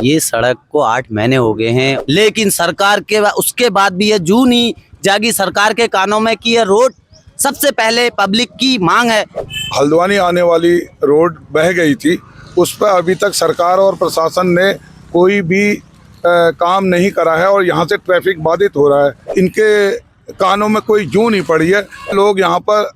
ये सड़क को 8 महीने हो गए हैं, लेकिन सरकार के उसके बाद भी ये जूं नहीं जागी सरकार के कानों में कि ये रोड सबसे पहले पब्लिक की मांग है। हल्द्वानी आने वाली रोड बह गई थी, उस पर अभी तक सरकार और प्रशासन ने कोई भी काम नहीं करा है और यहाँ से ट्रैफिक बाधित हो रहा है। इनके कानों में कोई जूं नहीं पड़ी है। लोग यहाँ पर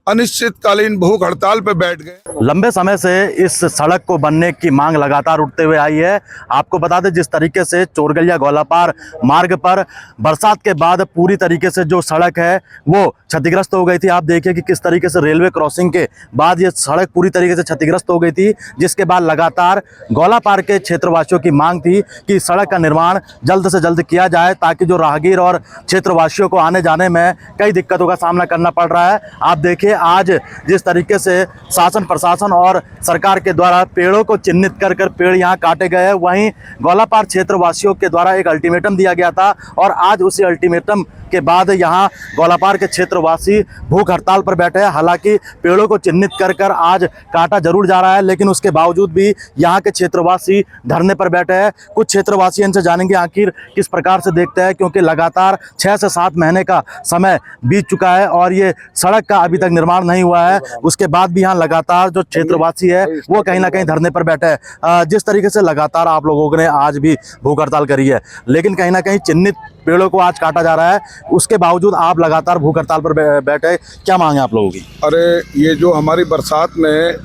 अनिश्चितकालीन भूख हड़ताल पर बैठ गए। लंबे समय से इस सड़क को बनने की मांग लगातार उठते हुए आई है। आपको बता दें, जिस तरीके से चोरगलिया गोलापार मार्ग पर बरसात के बाद पूरी तरीके से जो सड़क है वो क्षतिग्रस्त हो गई थी। आप देखिए कि किस तरीके से रेलवे क्रॉसिंग के बाद ये सड़क पूरी तरीके से क्षतिग्रस्त हो गई थी, जिसके बाद लगातार गोलापार के क्षेत्रवासियों की मांग थी कि सड़क का निर्माण जल्द से जल्द किया जाए, ताकि जो राहगीर और क्षेत्रवासियों को आने जाने में कई दिक्कतों का सामना करना पड़ रहा है। आप देखिए आज जिस तरीके से शासन प्रशासन और सरकार के द्वारा पेड़ों को चिन्हित कर पेड़ यहाँ काटे गए हैं, वहीं गोलापार क्षेत्रवासियों के द्वारा एक अल्टीमेटम दिया गया था और आज उसी अल्टीमेटम के बाद यहाँ गोलापार के क्षेत्रवासी भूख हड़ताल पर बैठे हैं। हालांकि पेड़ों को चिन्हित कर आज काटा जरूर जा रहा है, लेकिन उसके बावजूद भी यहाँ के क्षेत्रवासी धरने पर बैठे हैं। कुछ क्षेत्रवासी इनसे जानेंगे आखिर किस प्रकार से देखते हैं, क्योंकि लगातार 6 से 7 महीने का समय बीत चुका है और ये सड़क का अभी तक निर्माण नहीं हुआ है। उसके बाद भी यहाँ लगातार जो क्षेत्रवासी है वो कहीं ना कहीं धरने पर बैठे हैं। जिस तरीके से लगातार आप लोगों ने आज भी भूख हड़ताल करी है, लेकिन कहीं ना कहीं चिन्हित पेड़ों को आज काटा जा रहा है, उसके बावजूद आप लगातार भूख हड़ताल पर बैठे। क्या मांग है आप लोगों की? अरे ये जो हमारी बरसात में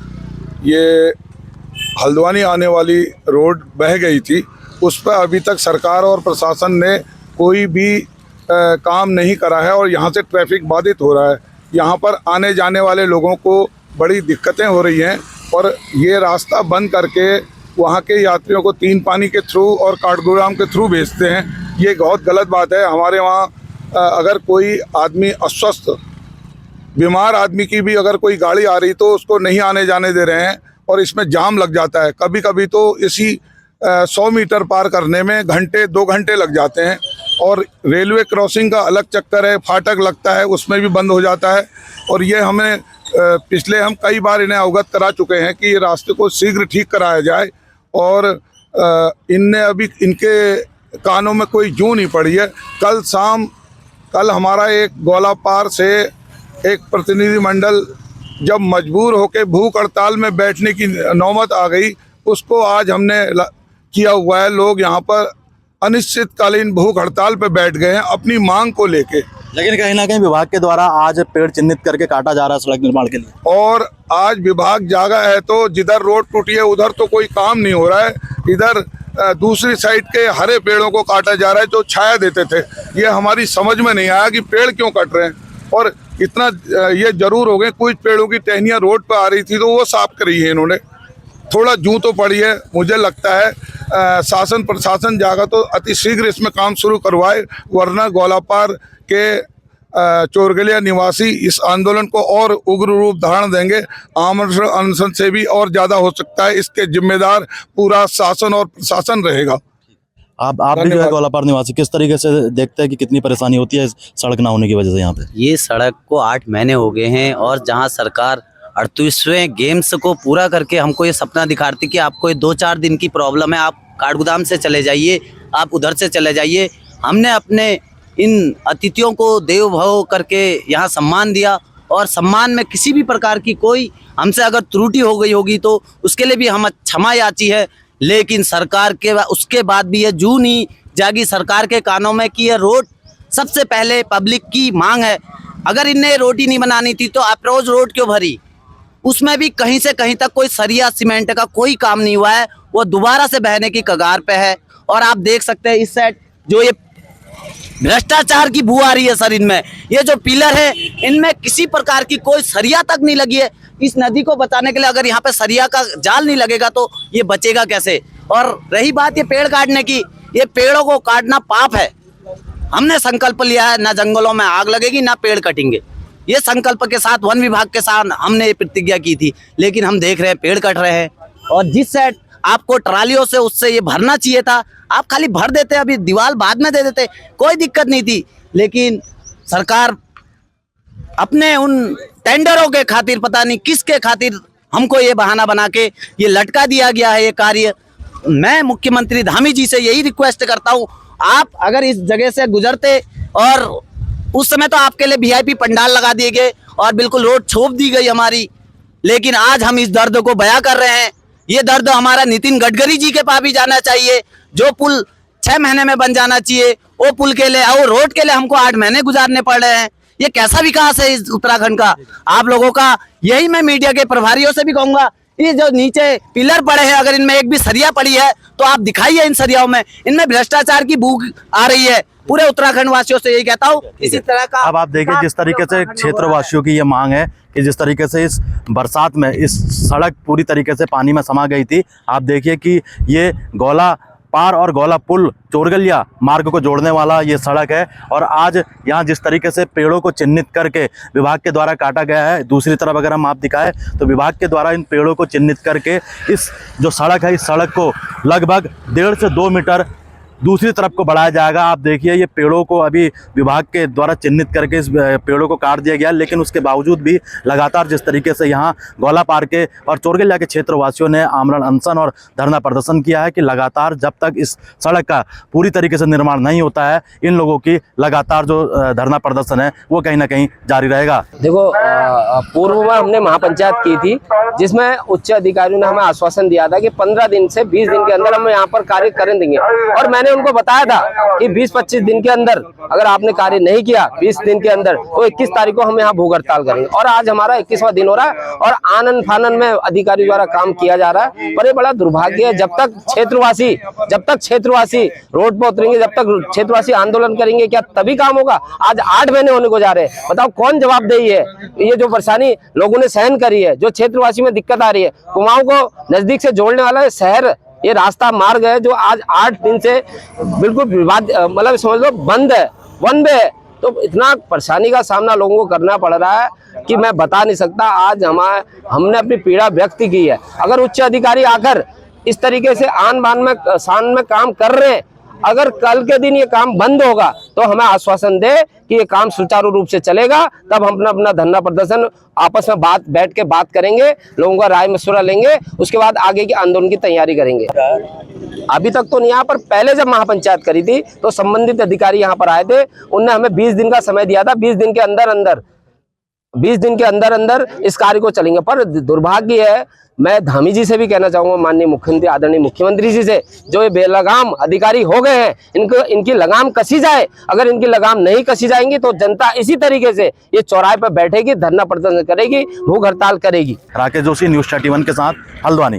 ये हल्द्वानी आने वाली रोड बह गई थी, उस पर अभी तक सरकार और प्रशासन ने कोई भी काम नहीं करा है और यहाँ से ट्रैफिक बाधित हो रहा है। यहाँ पर आने जाने वाले लोगों को बड़ी दिक्कतें हो रही हैं और ये रास्ता बंद करके वहाँ के यात्रियों को 3 पानी के थ्रू और काठगोदाम के थ्रू भेजते हैं। ये बहुत गलत बात है। हमारे वहाँ अगर कोई आदमी अस्वस्थ बीमार आदमी की भी अगर कोई गाड़ी आ रही तो उसको नहीं आने जाने दे रहे हैं और इसमें जाम लग जाता है। कभी कभी तो इसी 100 मीटर पार करने में घंटे 2 घंटे लग जाते हैं और रेलवे क्रॉसिंग का अलग चक्कर है, फाटक लगता है, उसमें भी बंद हो जाता है। और ये हमें हम कई बार इन्हें अवगत करा चुके हैं कि ये रास्ते को शीघ्र ठीक कराया जाए और इनके कानों में कोई जूं नहीं पड़ी है। कल हमारा एक गोलापार से एक प्रतिनिधिमंडल जब मजबूर होकर भूख हड़ताल में बैठने की नौबत आ गई, उसको आज हमने किया हुआ है। लोग यहाँ पर अनिश्चितकालीन भूख हड़ताल पर बैठ गए हैं अपनी मांग को लेके। लेकिन कहीं ना कहीं विभाग के द्वारा आज पेड़ चिन्हित करके काटा जा रहा है सड़क निर्माण के लिए, और आज विभाग जागा है तो जिधर रोड टूटी है उधर तो कोई काम नहीं हो रहा है। इधर दूसरी साइड के हरे पेड़ों को काटा जा रहा है जो छाया देते थे। ये हमारी समझ में नहीं आया कि पेड़ क्यों कट रहे हैं। और इतना ये जरूर हो गए, कुछ पेड़ों की टहनियाँ रोड पर आ रही थी तो वो साफ करी है इन्होंने। थोड़ा जूं तो पड़ी है। मुझे लगता है शासन प्रशासन जागा तो अति शीघ्र इसमें काम शुरू करवाए, वरना गोलापार के चोरगलिया निवासी इस आंदोलन को और उग्र रूप धारण देंगे। आमरण अनशन से भी और ज़्यादा हो सकता है। इसके जिम्मेदार पूरा शासन और प्रशासन रहेगा। आप भी जो है गोलापार निवासी, किस तरीके से देखते हैं कि कितनी परेशानी होती है इस सड़क ना होने की वजह से? यहाँ पे ये सड़क को 8 महीने हो गए हैं और जहाँ सरकार 38वें गेम्स को पूरा करके हमको ये सपना दिखाती कि आपको ये 2-4 दिन की प्रॉब्लम है, आप काठगोदाम से चले जाइए, आप उधर से चले जाइए। हमने अपने इन अतिथियों को देव भव करके यहाँ सम्मान दिया और सम्मान में किसी भी प्रकार की कोई हमसे अगर त्रुटि हो गई होगी तो उसके लिए भी हम क्षमा याची है। लेकिन सरकार के उसके बाद भी ये जूं नहीं जागी सरकार के कानों में कि ये रोड सबसे पहले पब्लिक की मांग है। अगर इन्हें रोड ही नहीं बनानी थी तो अप्रोच रोड क्यों भरी? उसमें भी कहीं से कहीं तक कोई सरिया सीमेंट का कोई काम नहीं हुआ है, वो दोबारा से बहने की कगार पे है। और आप देख सकते हैं इस साइड जो ये भ्रष्टाचार की बू आ रही है सर, इनमें ये जो पिलर है इनमें किसी प्रकार की कोई सरिया तक नहीं लगी है। इस नदी को बचाने के लिए अगर यहाँ पे सरिया का जाल नहीं लगेगा तो ये बचेगा कैसे? और रही बात ये पेड़ काटने की, ये पेड़ों को काटना पाप है। हमने संकल्प लिया है ना जंगलों में आग लगेगी ना पेड़ कटेंगे। ये संकल्प के साथ वन विभाग के साथ हमने ये प्रतिज्ञा की थी, लेकिन हम देख रहे हैं पेड़ कट रहे हैं। और जिस साइड आपको ट्रालियों से उससे ये भरना चाहिए था, आप खाली भर देते, अभी दीवार बाद में दे देते, कोई दिक्कत नहीं थी। लेकिन सरकार अपने उन टेंडरों के खातिर पता नहीं किसके खातिर हमको ये बहाना बना के ये लटका दिया गया है ये कार्य। मैं मुख्यमंत्री धामी जी से यही रिक्वेस्ट करता हूँ, आप अगर इस जगह से गुजरते, और उस समय तो आपके लिए वीआईपी पंडाल लगा दिए गए और बिल्कुल रोड छोप दी गई हमारी, लेकिन आज हम इस दर्द को बयां कर रहे हैं। ये दर्द हमारा नितिन गडकरी जी के पास भी जाना चाहिए। जो पुल 6 महीने में बन जाना चाहिए, वो पुल के लिए और रोड के लिए हमको 8 महीने गुजारने पड़ रहे हैं। ये कैसा विकास है इस उत्तराखंड का आप लोगों का? यही मैं मीडिया के प्रभारियों से भी कहूंगा, ये जो नीचे पिलर पड़े हैं, अगर इनमें एक भी सरिया पड़ी है तो आप दिखाइए इन सरियाओं में। इनमें भ्रष्टाचार की भूख आ रही है। पूरे उत्तराखंड वासियों से यही कहता हूँ, इसी तरह का। अब आप देखिए जिस तरीके से क्षेत्रवासियों की ये मांग है कि जिस तरीके से इस बरसात में इस सड़क पूरी तरीके से पानी में समा गई थी। आप देखिए कि ये गौला पार और गौला पुल चोरगलिया मार्ग को जोड़ने वाला ये सड़क है, और आज यहाँ जिस तरीके से पेड़ों को चिन्हित करके विभाग के द्वारा काटा गया है। दूसरी तरफ अगर हम आप दिखाएं तो विभाग के द्वारा इन पेड़ों को चिन्हित करके इस जो सड़क है, इस सड़क को लगभग 1.5 से 2 मीटर दूसरी तरफ को बढ़ाया जाएगा। आप देखिए ये पेड़ों को अभी विभाग के द्वारा चिन्हित करके इस पेड़ों को काट दिया गया, लेकिन उसके बावजूद भी लगातार जिस तरीके से यहाँ गौला पार के और चोरगलिया के क्षेत्रवासियों ने आमरण अनशन और धरना प्रदर्शन किया है कि लगातार जब तक इस सड़क का पूरी तरीके से निर्माण नहीं होता है, इन लोगों की लगातार जो धरना प्रदर्शन है वो कहीं ना कहीं जारी रहेगा। देखो, पूर्व में हमने महापंचायत की थी, जिसमें उच्च अधिकारियों ने हमें आश्वासन दिया था कि 15 दिन से 20 दिन के अंदर हम यहाँ पर कार्य कर देंगे, और मैंने उनको बताया था कि 20-25 दिन के अंदर अगर आपने कार्य नहीं किया 20 दिन के अंदर, तो 21 तारीख को हम यहाँ भूख हड़ताल करेंगे। और आज हमारा 21वां दिन हो रहा है और आनन फानन में अधिकारी द्वारा काम किया जा रहा है। पर ये बड़ा दुर्भाग्य है, जब तक क्षेत्रवासी रोड पर उतरेंगे, जब तक क्षेत्रवासी आंदोलन करेंगे, क्या तभी काम होगा? आज 8 महीने होने को जा रहे हैं। बताओ कौन जवाबदेही है? ये जो परेशानी लोगों ने सहन करी है, जो क्षेत्रवासी में दिक्कत आ रही है, कुमाऊं को नजदीक से जोड़ने वाला शहर, ये रास्ता मार्ग है जो आज 8 दिन से बिल्कुल विवाद, मतलब समझ लो बंद है, वन वे है। तो इतना परेशानी का सामना लोगों को करना पड़ रहा है कि मैं बता नहीं सकता। आज हमने अपनी पीड़ा व्यक्त की है। अगर उच्च अधिकारी आकर इस तरीके से शान में काम कर रहे हैं, अगर कल के दिन ये काम बंद होगा तो हमें आश्वासन दे कि ये काम सुचारू रूप से चलेगा, तब हम अपना धरना प्रदर्शन आपस में बैठ के बात करेंगे, लोगों का राय मशवरा लेंगे, उसके बाद आगे के आंदोलन की तैयारी करेंगे। अभी तक तो नहीं, यहाँ पर पहले जब महापंचायत करी थी तो संबंधित अधिकारी यहाँ पर आए थे, उनने हमें 20 दिन का समय दिया था। 20 दिन के अंदर इस कार्य को चलेंगे। पर दुर्भाग्य है, मैं धामी जी से भी कहना चाहूंगा, माननीय मुख्यमंत्री, आदरणीय मुख्यमंत्री जी से, जो ये बेलगाम अधिकारी हो गए हैं, इनकी लगाम कसी जाए। अगर इनकी लगाम नहीं कसी जाएंगी तो जनता इसी तरीके से ये चौराहे पर बैठेगी, धरना प्रदर्शन करेगी, भूख हड़ताल करेगी। राकेश जोशी, न्यूज़ 31 के साथ हल्द्वानी।